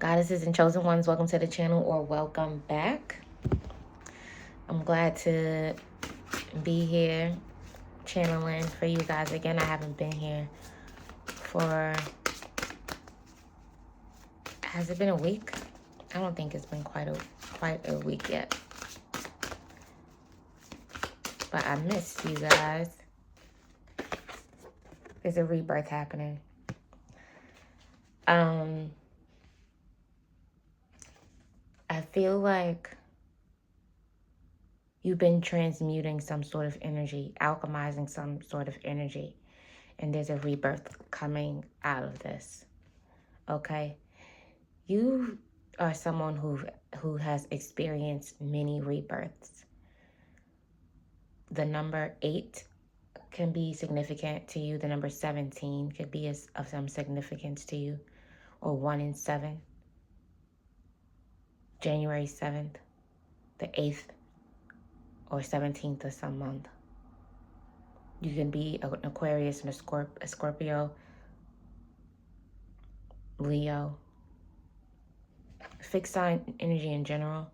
Goddesses and chosen ones, welcome to the channel or welcome back. I'm glad to be here channeling for you guys again. I haven't been here for, has it been a week? I don't think it's been quite a week yet. But I missed you guys. There's a rebirth happening. I feel like you've been transmuting some sort of energy, alchemizing some sort of energy, and there's a rebirth coming out of this. Okay? You are someone who has experienced many rebirths. The number 8 can be significant to you. The number 17 could be of some significance to you, or 1 and 7. January 7th, the 8th, or 17th of some month. You can be an Aquarius and a Scorpio, Leo, fixed sign energy in general.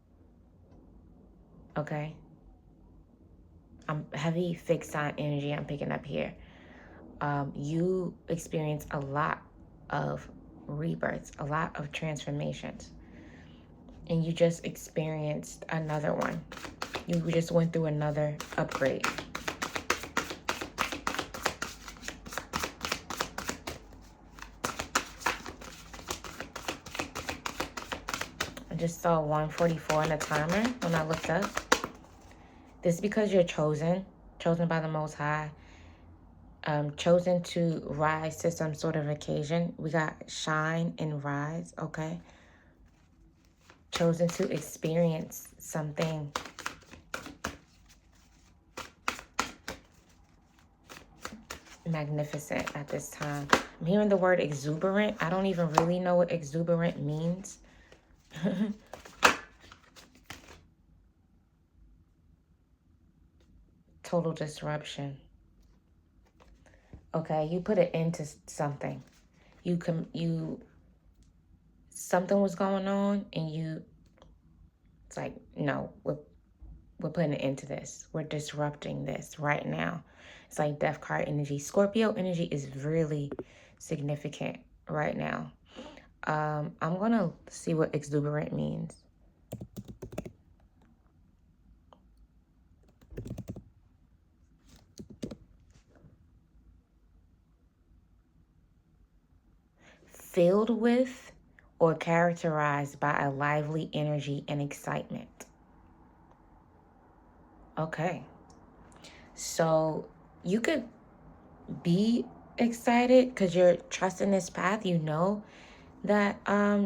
Okay? I'm heavy fixed sign energy I'm picking up here. You experience a lot of rebirths, a lot of transformations. And you just experienced another one. You just went through another upgrade. I just saw 144 on the timer when I looked up. This is because you're chosen by the Most High, chosen to rise to some sort of occasion. We got shine and rise, okay? Chosen to experience something magnificent at this time. I'm hearing the word exuberant. I don't even really know what exuberant means. Total disruption. Okay, you put an end to something. Something was going on and it's like, no, we're putting an end to this. We're disrupting this right now. It's like death card energy. Scorpio energy is really significant right now. I'm going to see what exuberant means. Filled with or characterized by a lively energy and excitement. Okay. So you could be excited because you're trusting this path. You know that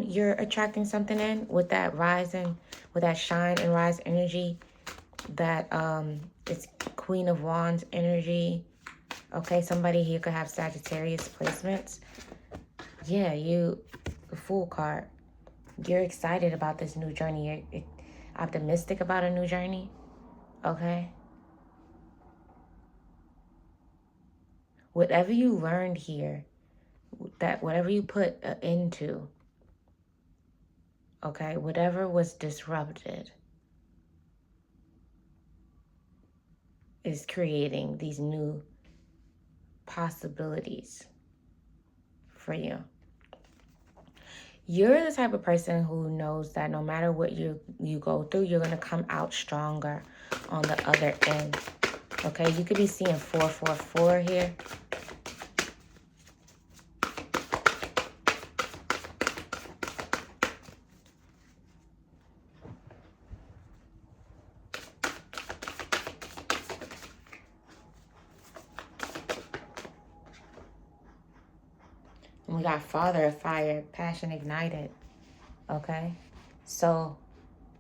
you're attracting something in with that rising, with that shine and rise energy. That it's Queen of Wands energy. Okay, somebody here could have Sagittarius placements. Yeah, the Fool card. You're excited about this new journey. You're optimistic about a new journey. Okay. Whatever you learned here, that whatever you put into, okay, whatever was disrupted is creating these new possibilities for you. You're the type of person who knows that no matter what you go through, you're going to come out stronger on the other end. Okay, you could be seeing 444 here. And we got Father of Fire, Passion Ignited. Okay, so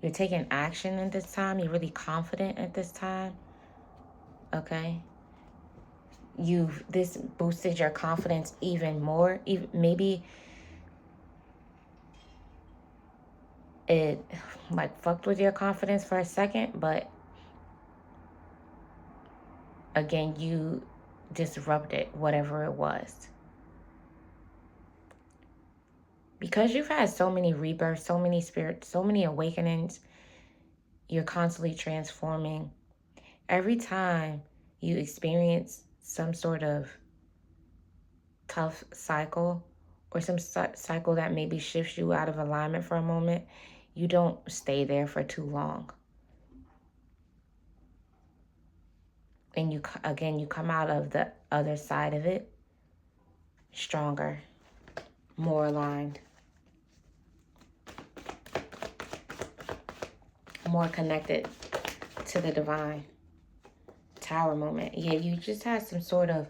you're taking action at this time. You're really confident at this time. Okay, this boosted your confidence even more. Maybe it like fucked with your confidence for a second, but again, you disrupted whatever it was. Because you've had so many rebirths, so many spirits, so many awakenings, you're constantly transforming. Every time you experience some sort of tough cycle or some cycle that maybe shifts you out of alignment for a moment, you don't stay there for too long. And you come out of the other side of it stronger, more aligned, more connected to the divine. Tower moment. Yeah, you just had some sort of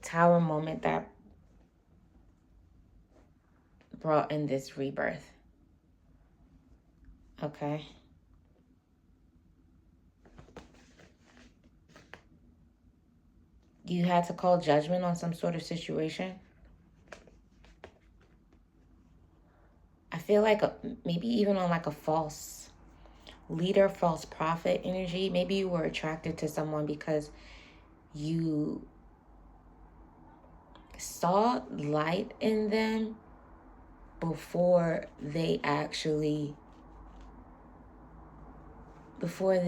tower moment that brought in this rebirth. Okay. You had to call judgment on some sort of situation. I feel like maybe even on like a false leader, false prophet energy. Maybe you were attracted to someone because you saw light in them before they before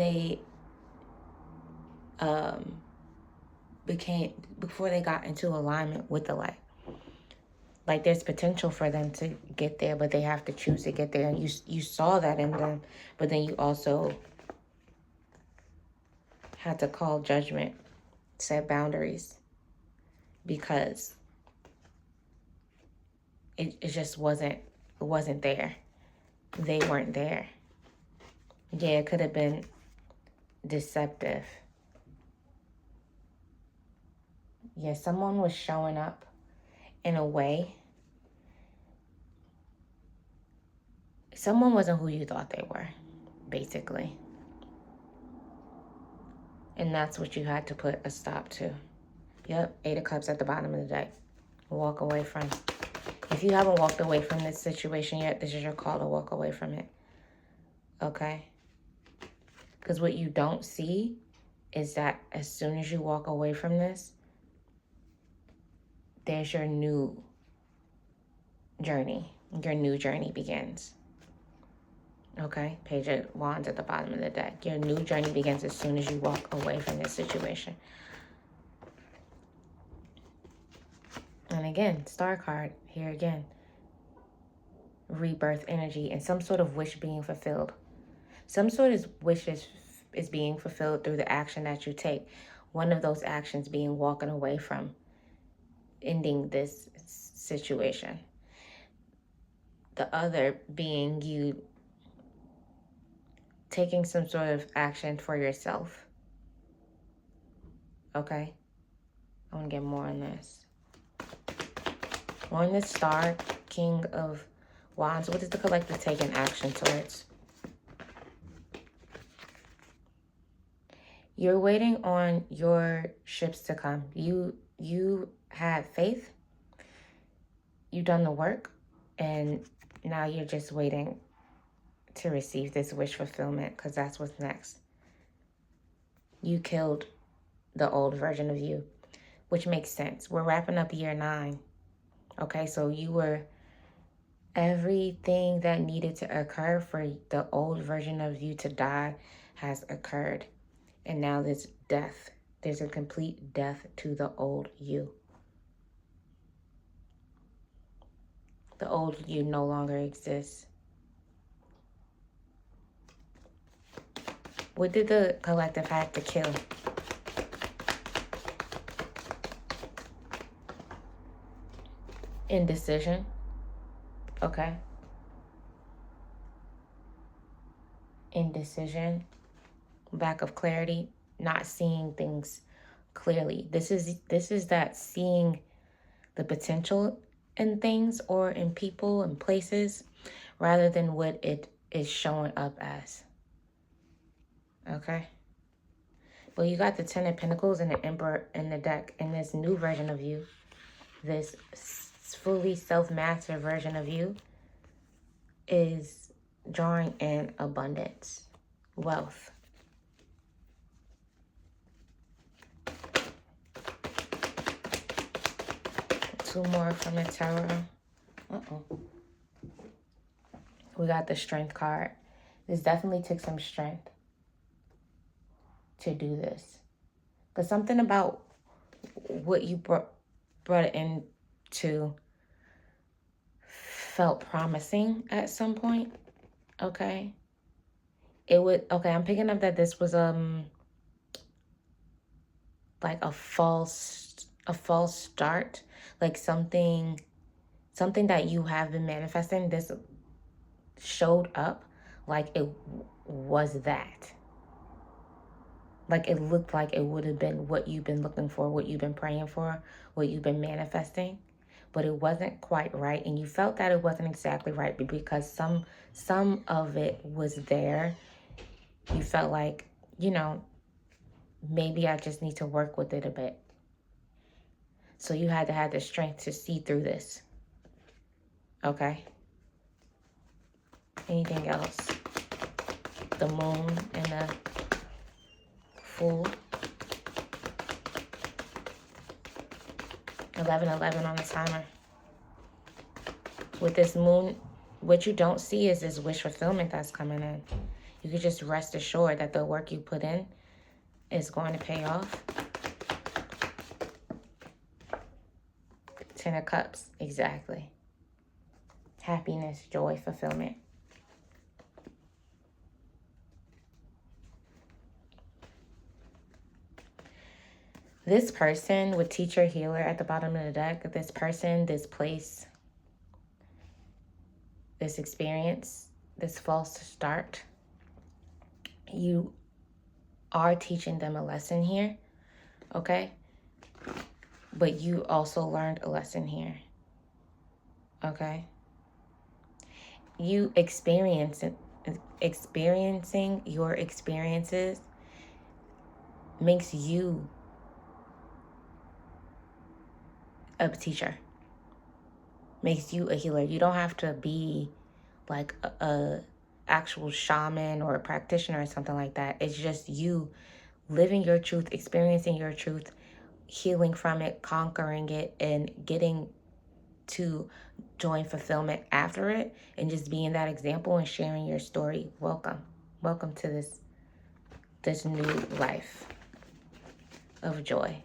they got into alignment with the light. Like there's potential for them to get there, but they have to choose to get there. And you saw that in them, but then you also had to call judgment, set boundaries, because it just wasn't there. They weren't there. Yeah, it could have been deceptive. Yeah, someone was showing up in a way. Someone wasn't who you thought they were, basically. And that's what you had to put a stop to. Yep, 8 of Cups at the bottom of the deck. Walk away from. If you haven't walked away from this situation yet, this is your call to walk away from it. Okay? Because what you don't see is that as soon as you walk away from this, there's your new journey. Your new journey begins. Okay? Page of Wands at the bottom of the deck. Your new journey begins as soon as you walk away from this situation. And again, Star card, here again. Rebirth energy and some sort of wish being fulfilled. Some sort of wish is being fulfilled through the action that you take. One of those actions being walking away from ending this situation. The other being you taking some sort of action for yourself. Okay? I want to get more on this. On this Star, King of Wands, what is the collective taking action towards? You're waiting on your ships to come. You had faith. You've done the work. And now you're just waiting to receive this wish fulfillment, because that's what's next. You killed the old version of you, which makes sense. We're wrapping up year 9. Okay, so you were everything that needed to occur for the old version of you to die has occurred. And now there's death. There's a complete death to the old you. The old you no longer exists. What did the collective have to kill? Indecision. Okay. Indecision. Lack of clarity. Not seeing things clearly. This is that seeing the potential in things or in people and places rather than what it is showing up as. Okay. Well, you got the 10 of Pentacles and the Emperor in the deck. In this new version of you, this fully self-mastered version of you is drawing in abundance, wealth. 2 more from the tarot. We got the Strength card. This definitely took some strength to do this. Because something about what you brought it into felt promising at some point. Okay. I'm picking up that this was like a false start, like something that you have been manifesting. This showed up like it was that. Like it looked like it would have been what you've been looking for, what you've been praying for, what you've been manifesting, but it wasn't quite right, and you felt that it wasn't exactly right because some of it was there. You felt like, maybe I just need to work with it a bit. So you had to have the strength to see through this. Okay. Anything else? The Moon and the Fool. 11:11 on the timer. With this Moon, what you don't see is this wish fulfillment that's coming in. You can just rest assured that the work you put in is going to pay off. 10 of Cups, exactly. Happiness, joy, fulfillment. This person with teacher, healer at the bottom of the deck, this person, this place, this experience, this false start, you are teaching them a lesson here, okay? But you also learned a lesson here, okay? You experiencing your experiences makes you a teacher, makes you a healer. You don't have to be like a actual shaman or a practitioner or something like that. It's just you living your truth, experiencing your truth, healing from it, conquering it, and getting to joy and fulfillment after it, and just being that example and sharing your story. Welcome to this new life of joy.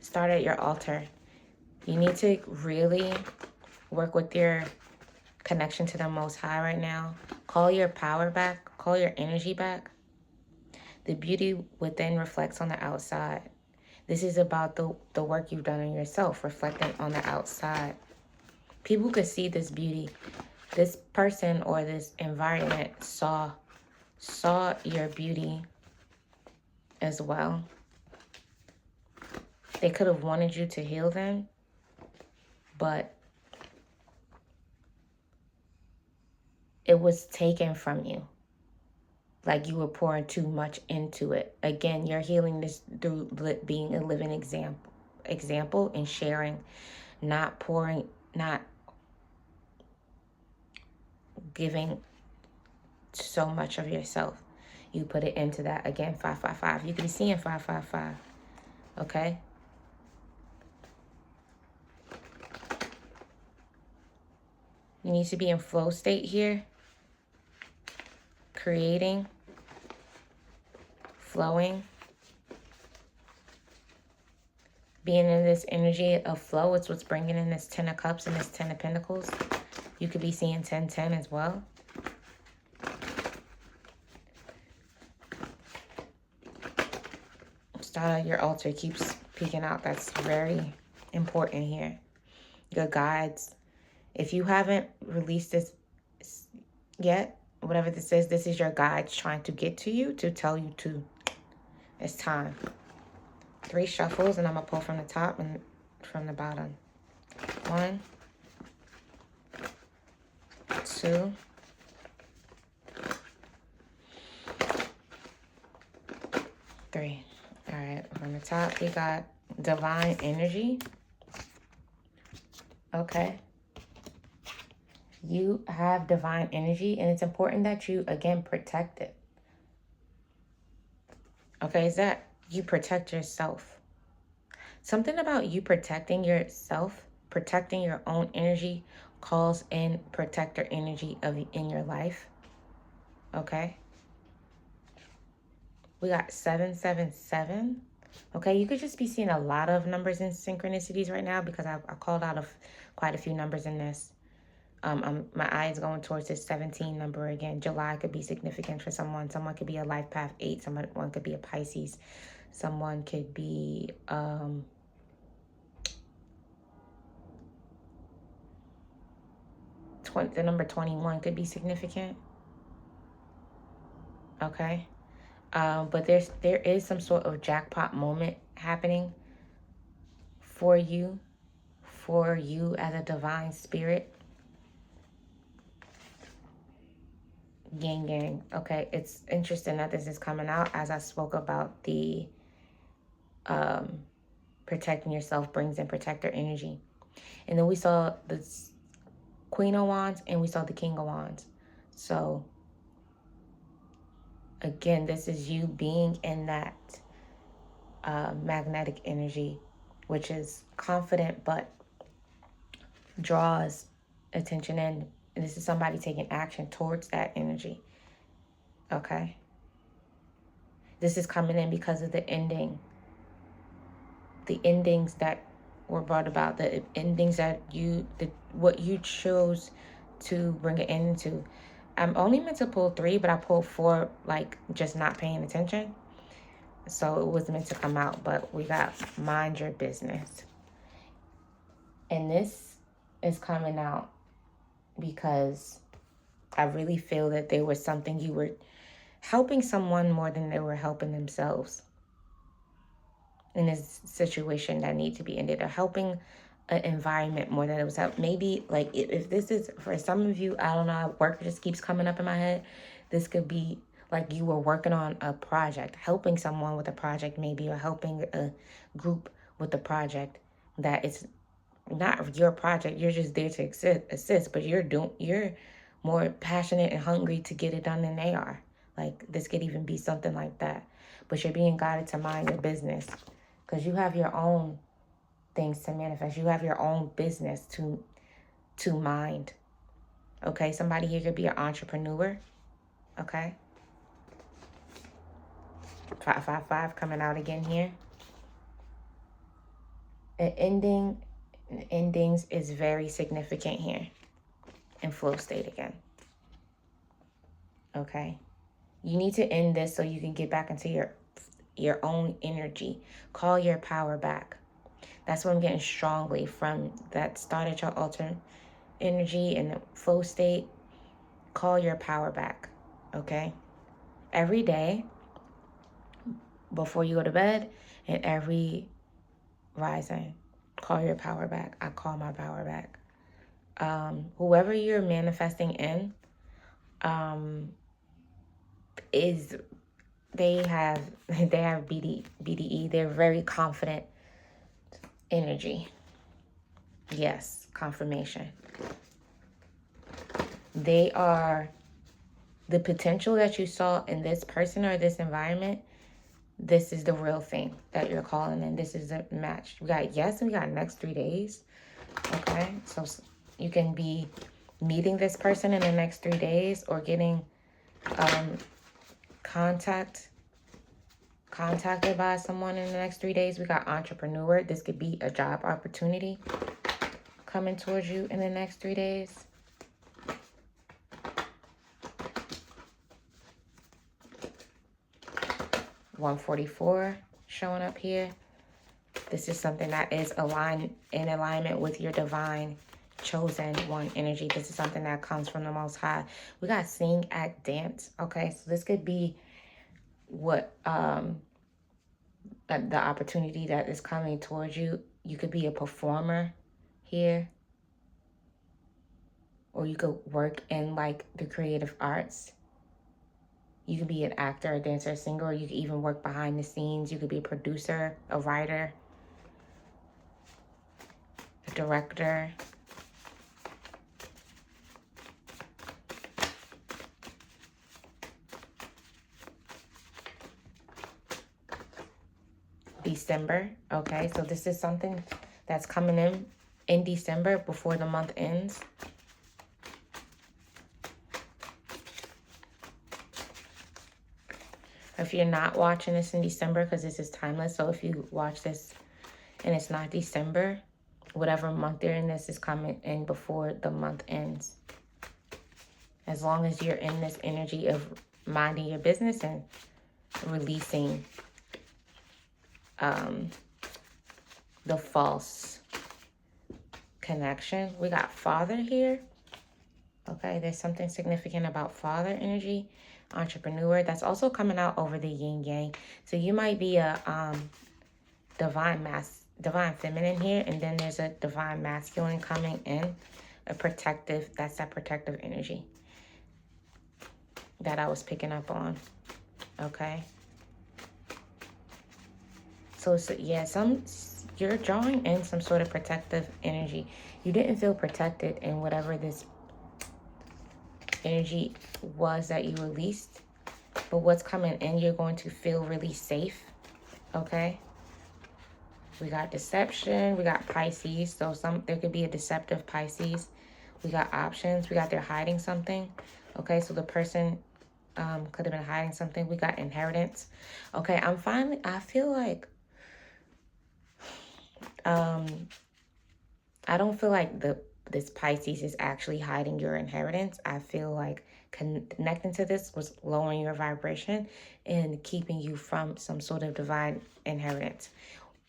Start at your altar. You need to really work with your connection to the Most High right now. Call your power back. Call your energy back. The beauty within reflects on the outside. This is about the work you've done on yourself, reflecting on the outside. People could see this beauty. This person or this environment saw your beauty as well. They could have wanted you to heal them, but it was taken from you. Like you were pouring too much into it. Again, you're healing this through being a living example and sharing, not pouring, not giving so much of yourself. You put it into that. Again, 555. You can be seeing 555. Okay? You need to be in flow state here. Creating. Flowing. Being in this energy of flow. It's what's bringing in this 10 of Cups and this 10 of Pentacles. You could be seeing 10-10 as well. Start at your altar keeps peeking out. That's very important here. Your guides. If you haven't released this yet, whatever this is your guides trying to get to you, to tell you to, it's time. 3 shuffles, and I'm going to pull from the top and from the bottom. 1, 2, 3. All right, from the top, we got divine energy. Okay. You have divine energy, and it's important that you, again, protect it. Okay, is that you protect yourself. Something about you protecting yourself, protecting your own energy, calls in protector energy in your life. Okay? We got 777. Okay, you could just be seeing a lot of numbers and synchronicities right now because I called out of quite a few numbers in this. My eye is going towards this 17 number again. July could be significant for someone. Someone could be a life path 8. One could be a Pisces. Someone could be 20. The number 21 could be significant. Okay, but there is some sort of jackpot moment happening for you as a divine spirit. Yin yang. Okay, it's interesting that this is coming out as I spoke about the protecting yourself brings in protector energy. And then we saw the Queen of Wands and we saw the King of Wands. So again, this is you being in that magnetic energy, which is confident but draws attention in. And this is somebody taking action towards that energy. Okay? This is coming in because of the endings that were brought about, the endings that what you chose to bring it into. I'm only meant to pull 3, but I pulled 4, like just not paying attention. So it was meant to come out, but we got mind your business. And this is coming out because I really feel that there was something you were helping someone more than they were helping themselves in this situation that need to be ended, or helping an environment more than it was help. Maybe like if this is for some of you, I don't know, work just keeps coming up in my head. This could be like you were working on a project, helping someone with a project maybe, or helping a group with a project that it's not your project. You're just there to assist, but you're more passionate and hungry to get it done than they are. Like this could even be something like that. But you're being guided to mind your business because you have your own things to manifest. You have your own business to mind. Okay, somebody here could be an entrepreneur. Okay. 555 coming out again here. Endings is very significant here in flow state again. Okay. You need to end this so you can get back into your own energy. Call your power back. That's what I'm getting strongly from that started chart altar energy and the flow state. Call your power back. Okay. Every day before you go to bed and every rising, call your power back. I call my power back. Whoever you're manifesting in, they have BDE. They're very confident energy. Yes, confirmation. They are the potential that you saw in this person or this environment. This is the real thing that you're calling in. This is a match. We got yes, and we got next 3 days. Okay, so you can be meeting this person in the next 3 days or getting contacted by someone in the next 3 days. We got entrepreneur. This could be a job opportunity coming towards you in the next 3 days. $144 showing up here. This is something that is in alignment with your divine chosen one energy. This is something that comes from the Most High. We got sing, act, dance. Okay, so this could be what the opportunity that is coming towards you. You could be a performer here, or you could work in like the creative arts. You could be an actor, a dancer, a singer, or you could even work behind the scenes. You could be a producer, a writer, a director. December. Okay, so this is something that's coming in December before the month ends. If you're not watching this in December, because this is timeless, so if you watch this and it's not December, whatever month you're in, this is coming in before the month ends. As long as you're in this energy of minding your business and releasing the false connection. We got father here. Okay, there's something significant about father energy. Entrepreneur, that's also coming out over the yin yang. So you might be a divine feminine here, and then there's a divine masculine coming in. A protective, that's that protective energy that I was picking up on. Okay. So yeah, you're drawing in some sort of protective energy. You didn't feel protected in whatever this energy was that you released, but what's coming in, you're going to feel really safe. Okay. We got deception. We got Pisces. So there could be a deceptive Pisces. We got options. We got they're hiding something. Okay, so the person could have been hiding something. We got inheritance. Okay, I feel like I don't feel like this Pisces is actually hiding your inheritance. I feel like connecting to this was lowering your vibration and keeping you from some sort of divine inheritance.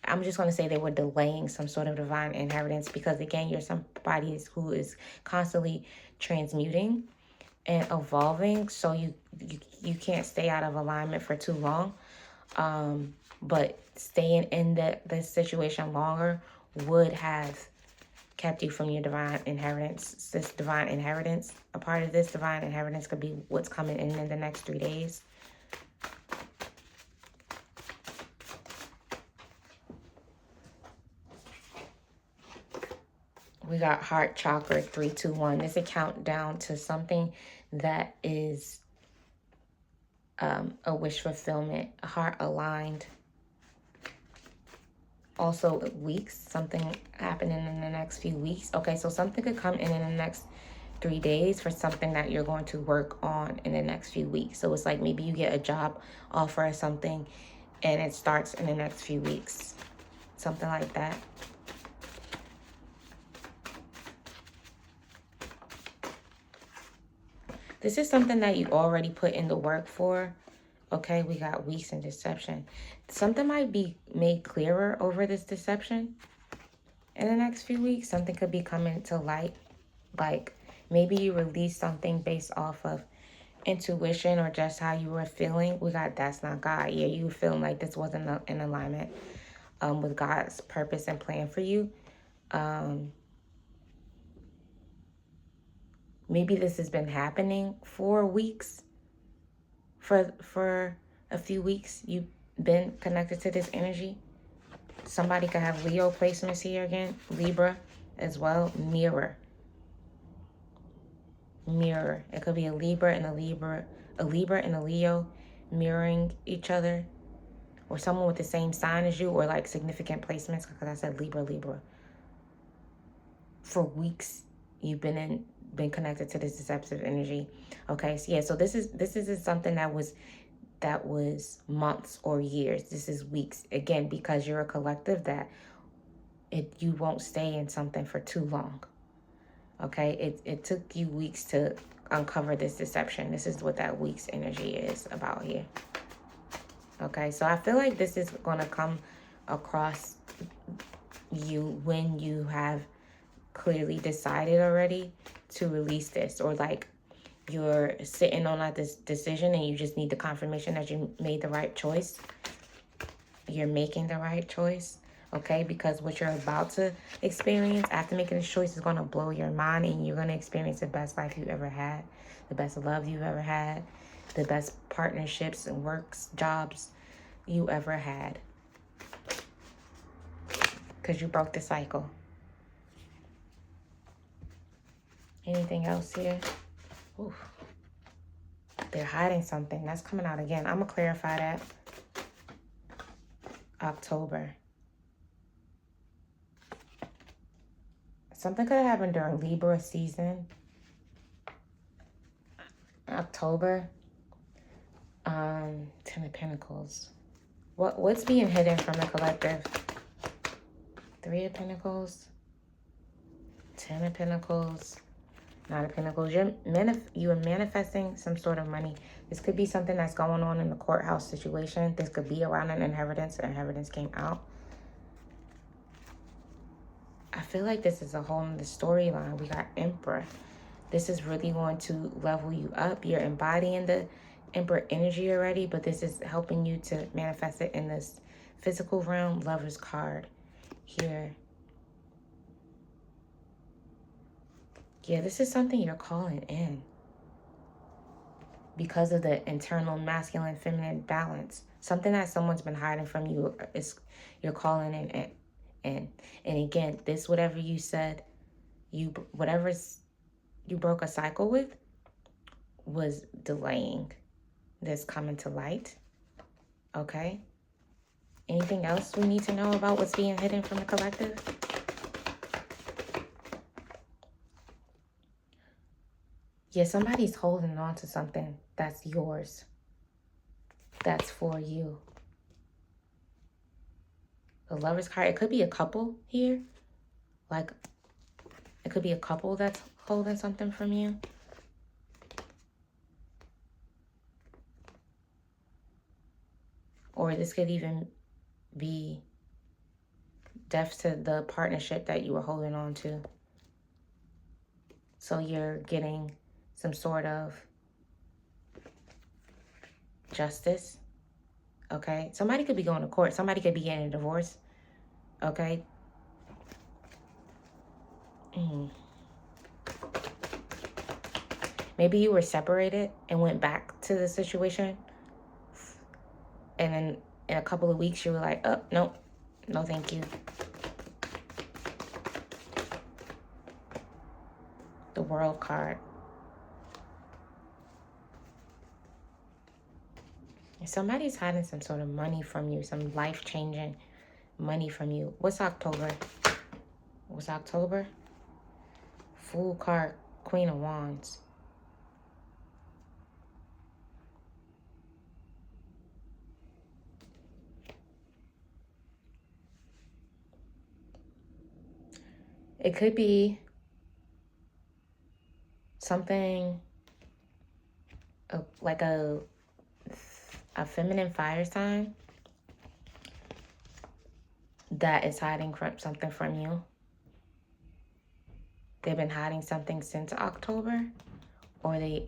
I'm just going to say they were delaying some sort of divine inheritance because, again, you're somebody who is constantly transmuting and evolving. So you can't stay out of alignment for too long. But staying in the situation longer would have kept you from your divine inheritance. This divine inheritance, a part of this divine inheritance could be what's coming in the next 3 days. We got heart chakra 3, 2, 1. This is a countdown to something that is a wish fulfillment, heart aligned. Also weeks, something happening in the next few weeks. Okay, so something could come in the next 3 days for something that you're going to work on in the next few weeks. So it's like maybe you get a job offer or something and it starts in the next few weeks. Something like that. This is something that you already put in the work for. Okay, we got weeks and deception. Something might be made clearer over this deception in the next few weeks. Something could be coming to light. Like maybe you release something based off of intuition or just how you were feeling. We got that's not God. Yeah, you were feeling like this wasn't in alignment with God's purpose and plan for you. Maybe this has been happening for weeks. For a few weeks, you've been connected to this energy. Somebody could have Leo placements here again. Libra as well. Mirror. It could be a Libra and a Leo mirroring each other. Or someone with the same sign as you, or like significant placements, because I said Libra. For weeks, you've been connected to this deceptive energy. Okay, so yeah, so this is something that was months or years. This is weeks. Again, because you're a collective that you won't stay in something for too long. Okay, it took you weeks to uncover this deception. This is what that week's energy is about here. Okay, so I feel like this is going to come across you when you have clearly decided already to release this, or like you're sitting on this decision and you just need the confirmation that you made the right choice. You're making the right choice. Okay, because what you're about to experience after making this choice is going to blow your mind, and you're going to experience the best life you've ever had, the best love you've ever had, the best partnerships and works, jobs you ever had. Because you broke the cycle. Anything else here? Oof. They're hiding something. That's coming out again. I'm going to clarify that. October. Something could have happened during Libra season. October. Ten of Pentacles. What's being hidden from the collective? Three of Pentacles. Ten of Pentacles. Nine of Pentacles. You are manifesting some sort of money. This could be something that's going on in the courthouse situation. This could be around an inheritance. An inheritance came out. I feel like this is a whole other storyline. We got Emperor. This is really going to level you up. You're embodying the Emperor energy already, but this is helping you to manifest it in this physical realm. Lover's card here. Yeah, this is something you're calling in because of the internal masculine feminine balance. Something that someone's been hiding from you is you're calling in. And again, this, whatever you said, whatever you broke a cycle with was delaying this coming to light. Okay. Anything else we need to know about what's being hidden from the collective? Yeah, somebody's holding on to something that's yours. That's for you. The Lover's card, it could be a couple here. Like, it could be a couple that's holding something from you. Or this could even be death to the partnership that you were holding on to. So you're getting some sort of justice. Okay. Somebody could be going to court. Somebody could be getting a divorce. Okay. Maybe you were separated and went back to the situation. And then in a couple of weeks, you were like, oh, nope. No, thank you. The World card. Somebody's hiding some sort of money from you, some life-changing money from you. What's October? What's October? Fool card, Queen of Wands. It could be something like a feminine fire sign that is hiding something from you. They've been hiding something since October, or maybe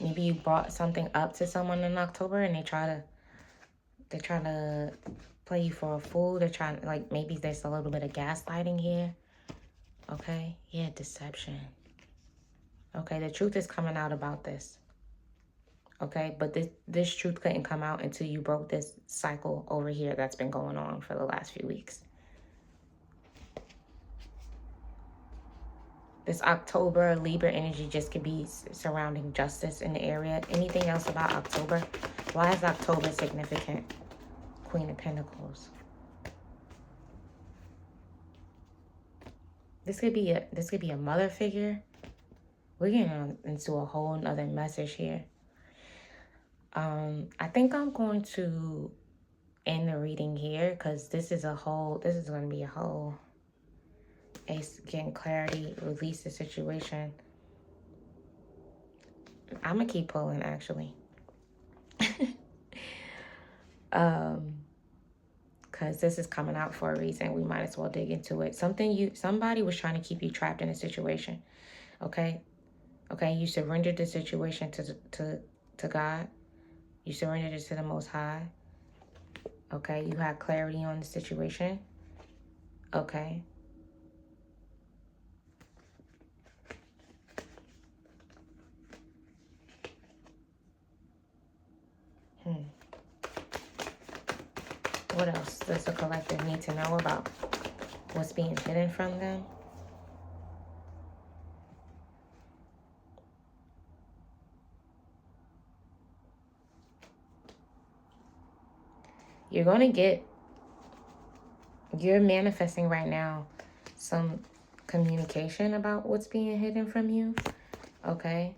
you brought something up to someone in October and they're trying to play you for a fool. They're trying to, like, maybe there's a little bit of gaslighting here. Okay, yeah, deception. Okay, the truth is coming out about this. Okay, but this truth couldn't come out until you broke this cycle over here that's been going on for the last few weeks. This October Libra energy just could be surrounding justice in the area. Anything else about October? Why is October significant? Queen of Pentacles. This could be a mother figure. We're getting into a whole nother message here. I think I'm going to end the reading here because this is going to be a whole Ace, getting clarity, release the situation. I'm gonna keep pulling, actually. Because this is coming out for a reason. We might as well dig into it. Somebody was trying to keep you trapped in a situation. Okay, you surrendered the situation to God. You surrendered it to the Most High. Okay, you had clarity on the situation. Okay. What else does the collective need to know about what's being hidden from them? You're going to get, you're manifesting right now some communication about what's being hidden from you. Okay?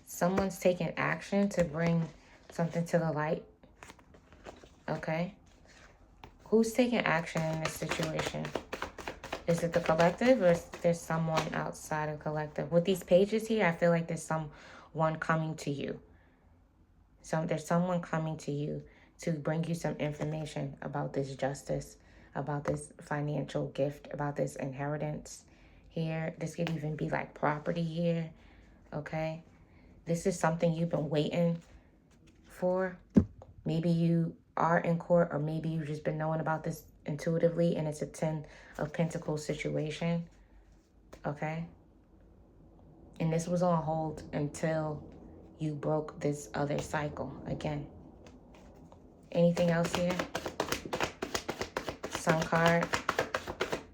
Someone's taking action to bring something to the light. Okay? Who's taking action in this situation? Is it the collective, or is there someone outside of collective? With these pages here, I feel like there's someone coming to you. There's someone coming to you to bring you some information about this justice, about this financial gift, about this inheritance here. This could even be like property here, okay? This is something you've been waiting for. Maybe you are in court, or maybe you've just been knowing about this intuitively, and it's a 10 of Pentacles situation, okay? And this was on hold until you broke this other cycle again. Anything else here? Sun card.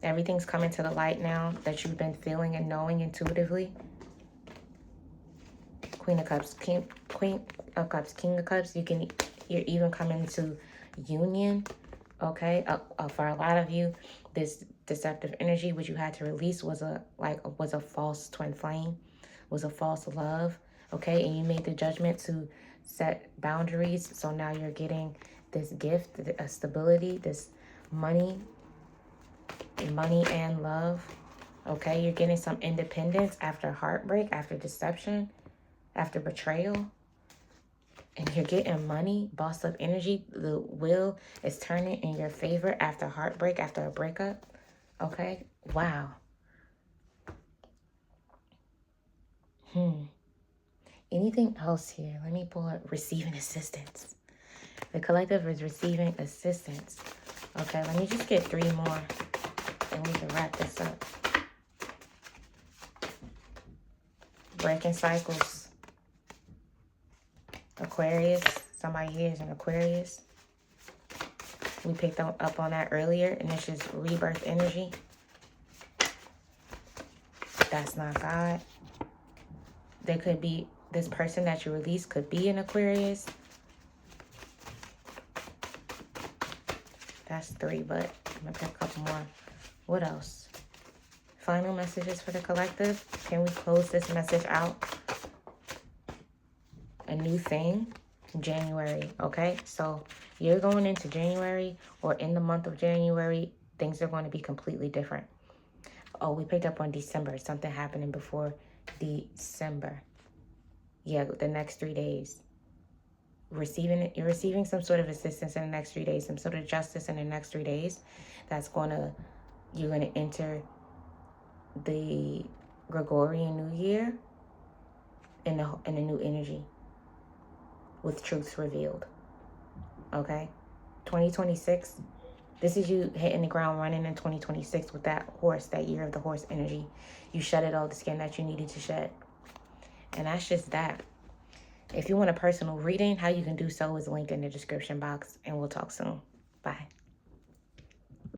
Everything's coming to the light now that you've been feeling and knowing intuitively. Queen of Cups, King of Cups, King of Cups. You're even coming to union, okay? For a lot of you, this deceptive energy which you had to release was a false twin flame, was a false love, okay? And you made the judgment to set boundaries. So now you're getting this gift, a stability, this money and love, okay? You're getting some independence after heartbreak, after deception, after betrayal. And you're getting money, boss up energy. The wheel is turning in your favor after heartbreak, after a breakup. Okay? Wow. Anything else here? Let me pull up receiving assistance. The collective is receiving assistance. Okay, let me just get 3 more and we can wrap this up. Breaking cycles. Aquarius. Somebody here is an Aquarius. We picked up on that earlier, and it's just rebirth energy. That's not God. There could be, this person that you release could be an Aquarius. That's 3, but I'm going to pick a couple more. What else? Final messages for the collective. Can we close this message out? A new thing. January, okay? So you're going into January, or in the month of January, things are going to be completely different. Oh, we picked up on December. Something happening before December. Yeah, the next 3 days. You're receiving some sort of assistance in the next 3 days, some sort of justice in the next 3 days. You're gonna enter the Gregorian New Year in a new energy, with truths revealed. Okay? 2026, this is you hitting the ground running in 2026 with that horse, that year of the horse energy. You shedded all the skin that you needed to shed. And that's just that. If you want a personal reading, how you can do so is linked in the description box, and we'll talk soon. Bye.